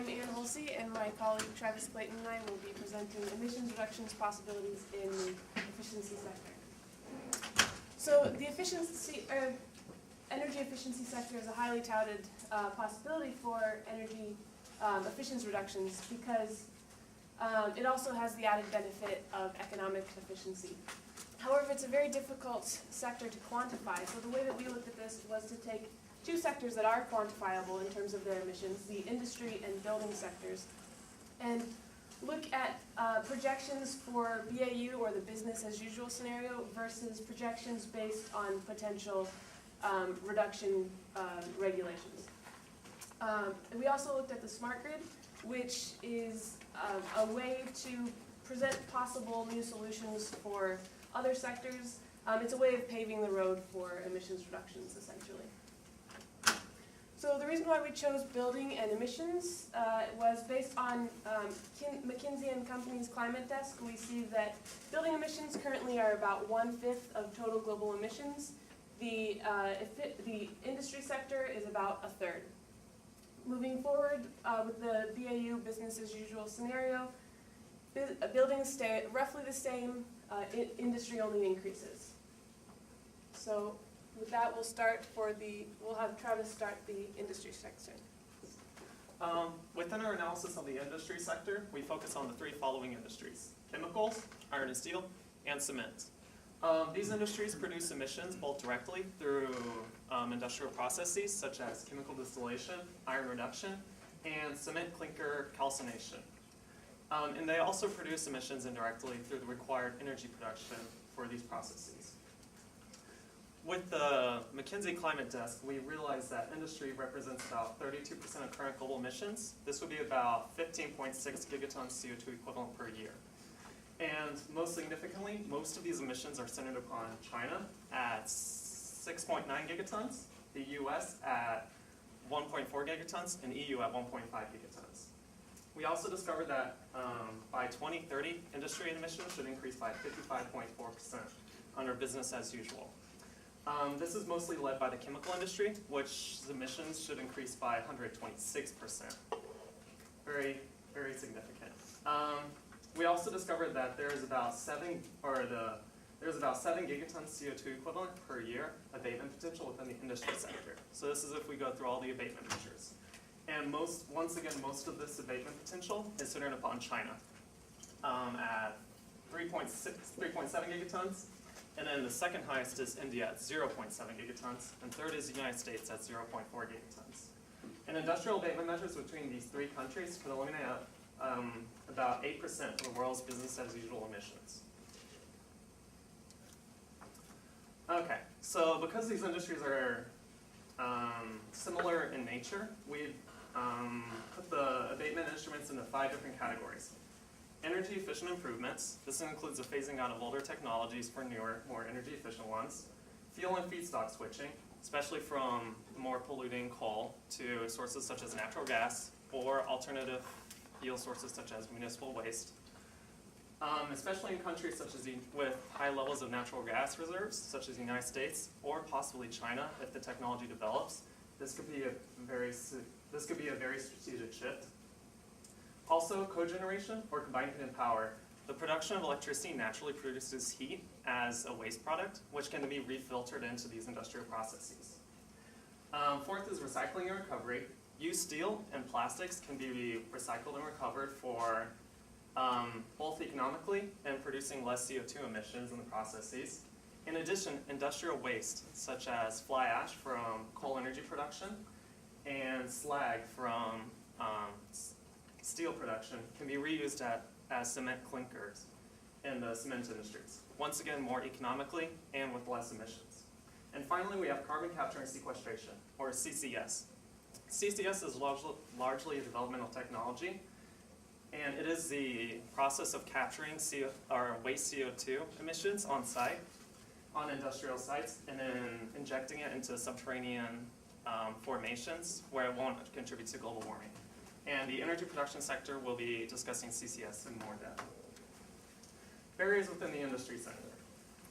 I'm Ann Holsey, and my colleague Travis Clayton and I will be presenting emissions reductions possibilities in the efficiency sector. So the energy efficiency sector is a highly touted possibility for energy efficiency reductions because it also has the added benefit of economic efficiency. However, it's a very difficult sector to quantify, so the way that we looked at this was to take two sectors that are quantifiable in terms of their emissions, the industry and building sectors, and look at projections for BAU, or the business as usual scenario, versus projections based on potential reduction regulations. We also looked at the smart grid, which is a way to present possible new solutions for other sectors. It's a way of paving the road for emissions reductions, essentially. So the reason why we chose building and emissions was based on McKinsey & Company's climate desk. We see that building emissions currently are about 1/5 of total global emissions. The industry sector is about 1/3. Moving forward with the BAU, business as usual scenario, buildings stay roughly the same, industry only increases. So with that, we'll have Travis start the industry section. Within our analysis of the industry sector, we focus on the three following industries: chemicals, iron and steel, and cement. These industries produce emissions both directly through industrial processes such as chemical distillation, iron reduction, and cement clinker calcination. And they also produce emissions indirectly through the required energy production for these processes. With the McKinsey Climate Desk, we realized that industry represents about 32% of current global emissions. This would be about 15.6 gigatons CO2 equivalent per year. And most significantly, most of these emissions are centered upon China at 6.9 gigatons, the US at 1.4 gigatons, and EU at 1.5 gigatons. We also discovered that by 2030, industry emissions should increase by 55.4% under business as usual. This is mostly led by the chemical industry, which emissions should increase by 126%. Very, very significant. We also discovered that there's about 7 gigatons CO2 equivalent per year abatement potential within the industry sector. So this is if we go through all the abatement measures. And once again, most of this abatement potential is centered upon China at 3.7 gigatons. And then the second highest is India at 0.7 gigatons, and third is the United States at 0.4 gigatons. And industrial abatement measures between these three countries could eliminate about 8% of the world's business as usual emissions. Okay, so because these industries are similar in nature, we've put the abatement instruments into 5 different categories. Energy efficient improvements. This includes the phasing out of older technologies for newer, more energy efficient ones. Fuel and feedstock switching, especially from more polluting coal to sources such as natural gas or alternative fuel sources such as municipal waste. Especially in countries such as with high levels of natural gas reserves, such as the United States or possibly China, if the technology develops, this could be a very strategic shift. Also, cogeneration, or combined heat and power. The production of electricity naturally produces heat as a waste product, which can be refiltered into these industrial processes. Fourth is recycling and recovery. Used steel and plastics can be recycled and recovered for both economically and producing less CO2 emissions in the processes. In addition, industrial waste, such as fly ash from coal energy production and slag from steel production, can be reused as cement clinkers in the cement industries. Once again, more economically and with less emissions. And finally, we have carbon capture and sequestration, or CCS. CCS is largely a developmental technology, and it is the process of capturing waste CO2 emissions on site, on industrial sites, and then injecting it into subterranean formations where it won't contribute to global warming. And the energy production sector will be discussing CCS in more depth. Barriers within the industry sector.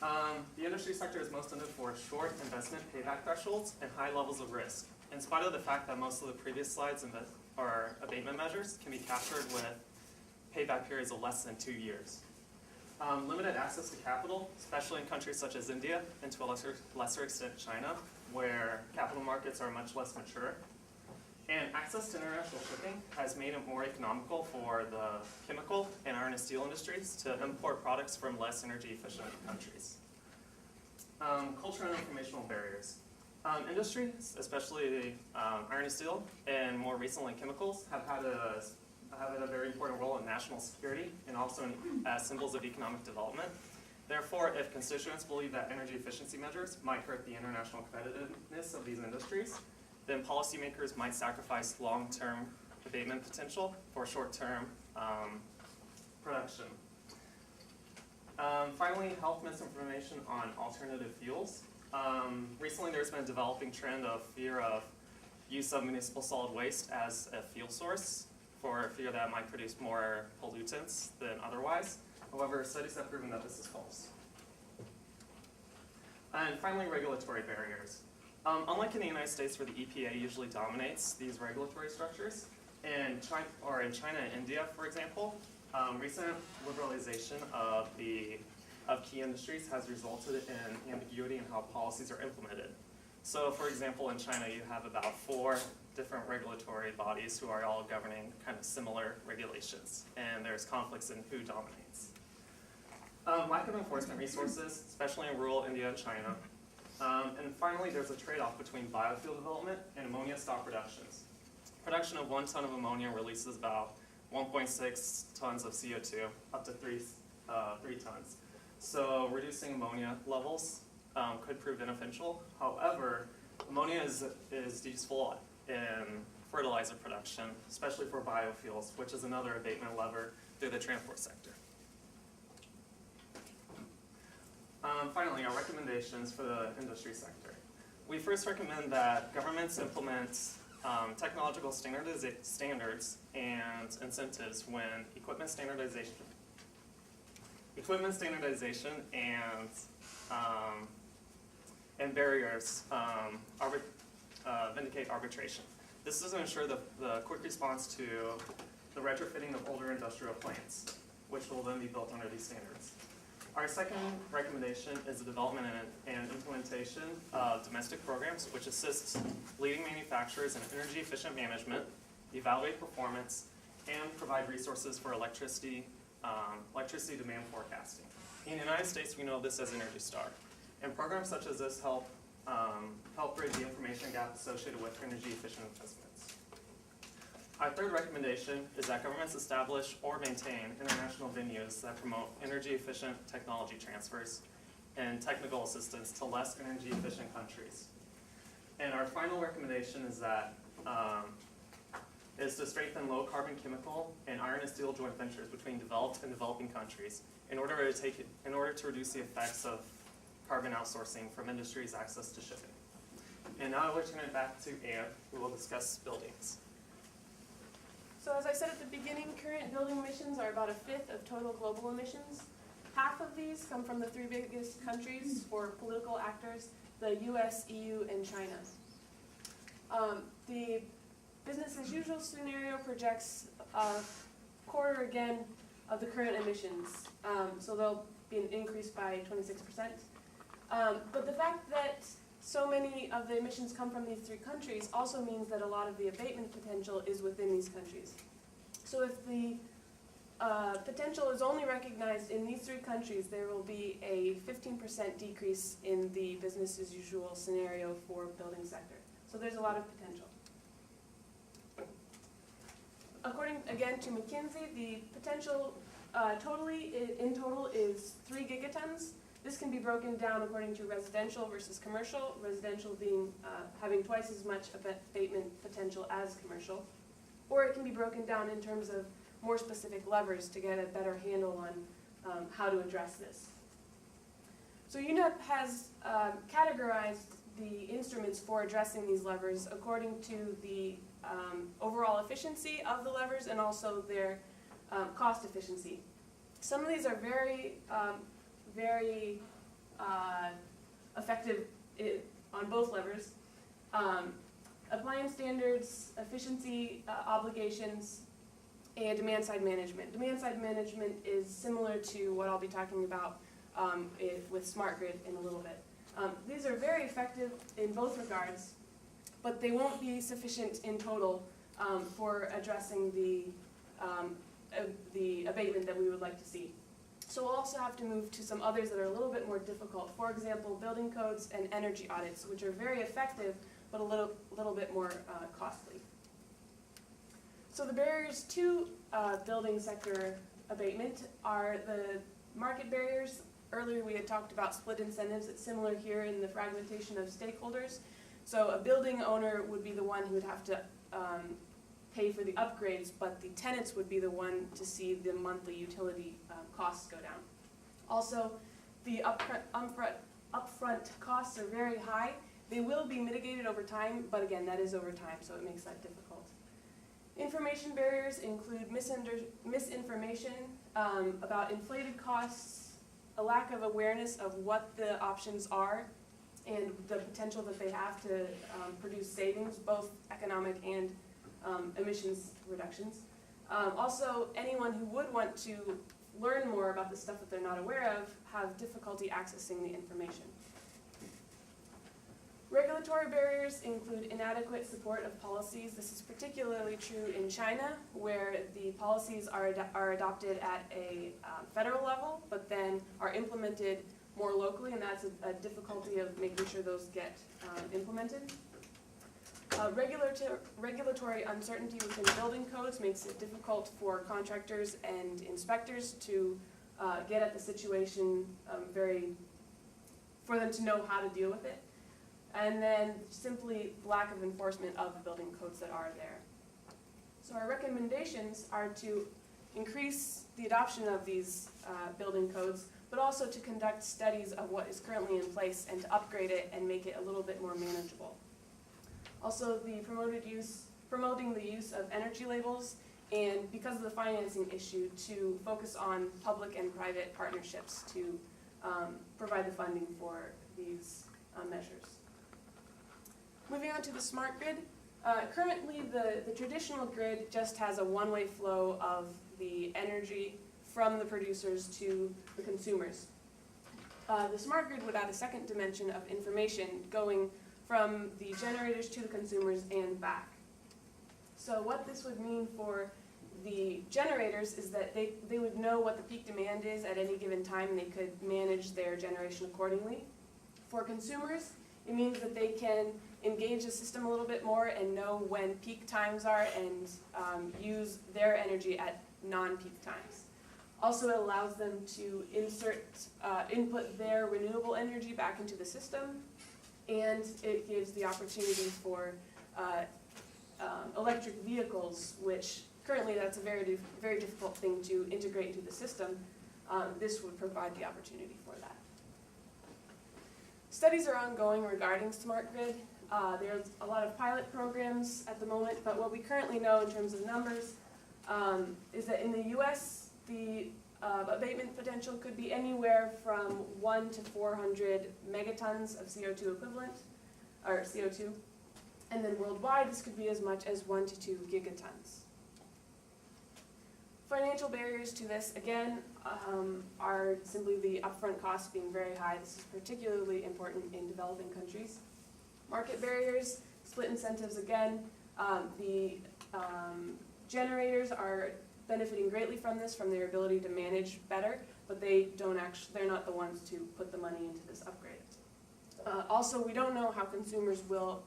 The industry sector is most noted for short investment payback thresholds and high levels of risk, in spite of the fact that most of the previous slides or abatement measures can be captured with payback periods of less than 2 years. Limited access to capital, especially in countries such as India and to a lesser extent China, where capital markets are much less mature. And access to international shipping has made it more economical for the chemical and iron and steel industries to import products from less energy efficient countries. Cultural and informational barriers. Industries, especially iron and steel, and more recently chemicals, have had a very important role in national security and also as symbols of economic development. Therefore, if constituents believe that energy efficiency measures might hurt the international competitiveness of these industries, then policymakers might sacrifice long-term abatement potential for short-term production. Finally, health misinformation on alternative fuels. Recently, there's been a developing trend of fear of use of municipal solid waste as a fuel source for fear that it might produce more pollutants than otherwise. However, studies have proven that this is false. And finally, regulatory barriers. Unlike in the United States where the EPA usually dominates these regulatory structures, in China and India, for example, recent liberalization of key industries has resulted in ambiguity in how policies are implemented. So, for example, in China, you have about 4 different regulatory bodies who are all governing kind of similar regulations, and there's conflicts in who dominates. Lack of enforcement resources, especially in rural India and China. And finally, there's a trade-off between biofuel development and ammonia stock productions. Production of 1 ton of ammonia releases about 1.6 tons of CO2, up to 3 tons. So reducing ammonia levels could prove beneficial. However, ammonia is useful in fertilizer production, especially for biofuels, which is another abatement lever through the transport sector. Finally, our recommendations for the industry sector. We first recommend that governments implement technological standards and incentives when equipment standardization and barriers vindicate arbitration. This is to ensure the quick response to the retrofitting of older industrial plants, which will then be built under these standards. Our second recommendation is the development and implementation of domestic programs which assist leading manufacturers in energy efficient management, evaluate performance, and provide resources for electricity demand forecasting. In the United States, we know this as Energy Star. And programs such as this help bridge the information gap associated with energy efficient investments. Our third recommendation is that governments establish or maintain international venues that promote energy efficient technology transfers and technical assistance to less energy efficient countries. And our final recommendation is that is to strengthen low carbon chemical and iron and steel joint ventures between developed and developing countries in order to reduce the effects of carbon outsourcing from industry's access to shipping. And now I will turn it back to Anne, who will discuss buildings. So as I said at the beginning, current building emissions are about 1/5 of total global emissions. Half of these come from the 3 biggest countries or political actors, the US, EU, and China. The business as usual scenario projects a quarter again of the current emissions. So there'll be an increase by 26%. But the fact that so many of the emissions come from these 3 countries also means that a lot of the abatement potential is within these countries. So if the potential is only recognized in these 3 countries, there will be a 15% decrease in the business as usual scenario for building sector. So there's a lot of potential. According again to McKinsey, the potential in total is 3 gigatons. This can be broken down according to residential versus commercial, residential being having twice as much abatement potential as commercial. Or it can be broken down in terms of more specific levers to get a better handle on how to address this. So UNEP has categorized the instruments for addressing these levers according to the overall efficiency of the levers and also their cost efficiency. Some of these are very effective on both levers. Appliance standards, efficiency obligations, and demand-side management. Demand-side management is similar to what I'll be talking about with smart grid in a little bit. These are very effective in both regards, but they won't be sufficient in total for addressing the abatement that we would like to see. So we'll also have to move to some others that are a little bit more difficult. For example, building codes and energy audits, which are very effective, but a little bit more costly. So the barriers to building sector abatement are the market barriers. Earlier we had talked about split incentives. It's similar here in the fragmentation of stakeholders. So a building owner would be the one who would have to pay for the upgrades, but the tenants would be the one to see the monthly utility costs go down. Also, the upfront costs are very high. They will be mitigated over time, but again, that is over time, so it makes that difficult. Information barriers include misinformation about inflated costs, a lack of awareness of what the options are, and the potential that they have to produce savings, both economic and emissions reductions. Also, anyone who would want to learn more about the stuff that they're not aware of have difficulty accessing the information. Regulatory barriers include inadequate support of policies. This is particularly true in China, where the policies are adopted at a federal level, but then are implemented more locally, and that's a difficulty of making sure those get implemented. Regulatory uncertainty within building codes makes it difficult for contractors and inspectors to get at the situation for them to know how to deal with it. And then simply lack of enforcement of the building codes that are there. So our recommendations are to increase the adoption of these building codes, but also to conduct studies of what is currently in place and to upgrade it and make it a little bit more manageable. Also, the promoting the use of energy labels, and because of the financing issue, to focus on public and private partnerships to provide the funding for these measures. Moving on to the smart grid. Currently, the traditional grid just has a one-way flow of the energy from the producers to the consumers. The smart grid would add a second dimension of information going from the generators to the consumers and back. So what this would mean for the generators is that they would know what the peak demand is at any given time, and they could manage their generation accordingly. For consumers, it means that they can engage the system a little bit more and know when peak times are and use their energy at non-peak times. Also, it allows them to input their renewable energy back into the system, and it gives the opportunity for electric vehicles, which currently that's a very difficult thing to integrate into the system. This would provide the opportunity for that. Studies are ongoing regarding smart grid. There's a lot of pilot programs at the moment, but what we currently know in terms of numbers is that in the US, the abatement potential could be anywhere from 1 to 400 megatons of CO2 equivalent, or CO2. And then worldwide, this could be as much as 1 to 2 gigatons. Financial barriers to this, again, are simply the upfront costs being very high. This is particularly important in developing countries. Market barriers, split incentives again. The generators are benefiting greatly from this, from their ability to manage better, but they're not the ones to put the money into this upgrade. Also, we don't know how consumers will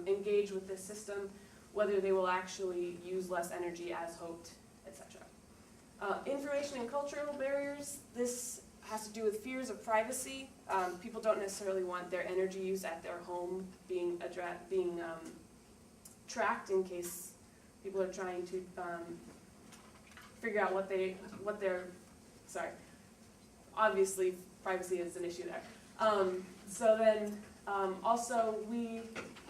engage with this system, whether they will actually use less energy as hoped, etc. Information and cultural barriers. This has to do with fears of privacy. People don't necessarily want their energy use at their home being tracked in case people are trying to figure out obviously privacy is an issue there. So then also we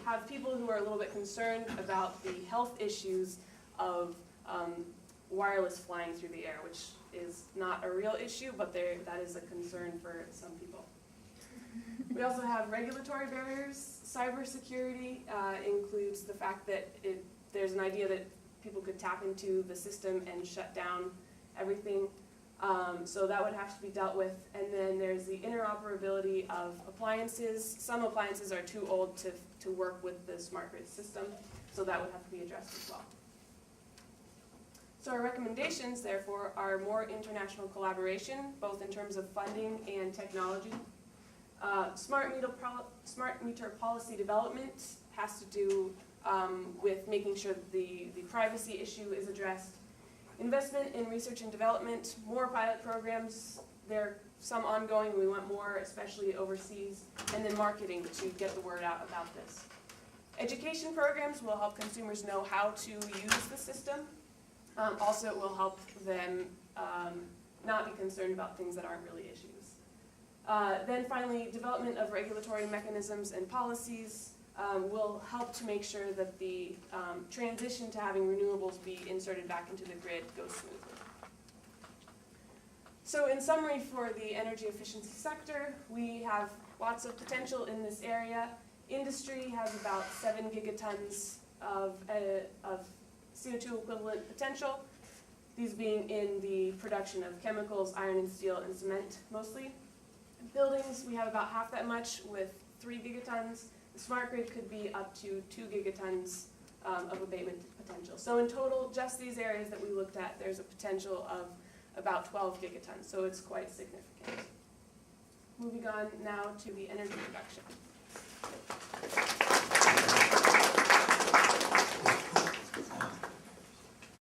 have people who are a little bit concerned about the health issues of wireless flying through the air, which is not a real issue, but that is a concern for some people. We also have regulatory barriers. Cybersecurity includes the fact that there's an idea that people could tap into the system and shut down everything. So that would have to be dealt with. And then there's the interoperability of appliances. Some appliances are too old to work with the smart grid system, so that would have to be addressed as well. So our recommendations, therefore, are more international collaboration, both in terms of funding and technology. Smart meter policy development has to do with making sure that the privacy issue is addressed. Investment in research and development, more pilot programs, there are some ongoing, we want more, especially overseas, and then marketing to get the word out about this. Education programs will help consumers know how to use the system. Also, it will help them not be concerned about things that aren't really issues. Then finally, development of regulatory mechanisms and policies will help to make sure that the transition to having renewables be inserted back into the grid goes smoothly. So in summary, for the energy efficiency sector, we have lots of potential in this area. Industry has about 7 gigatons of CO2 equivalent potential, these being in the production of chemicals, iron and steel, and cement mostly. Buildings, we have about half that much with 3 gigatons. The smart grid could be up to 2 gigatons of abatement potential. So in total, just these areas that we looked at, there's a potential of about 12 gigatons, so it's quite significant. Moving on now to the energy production.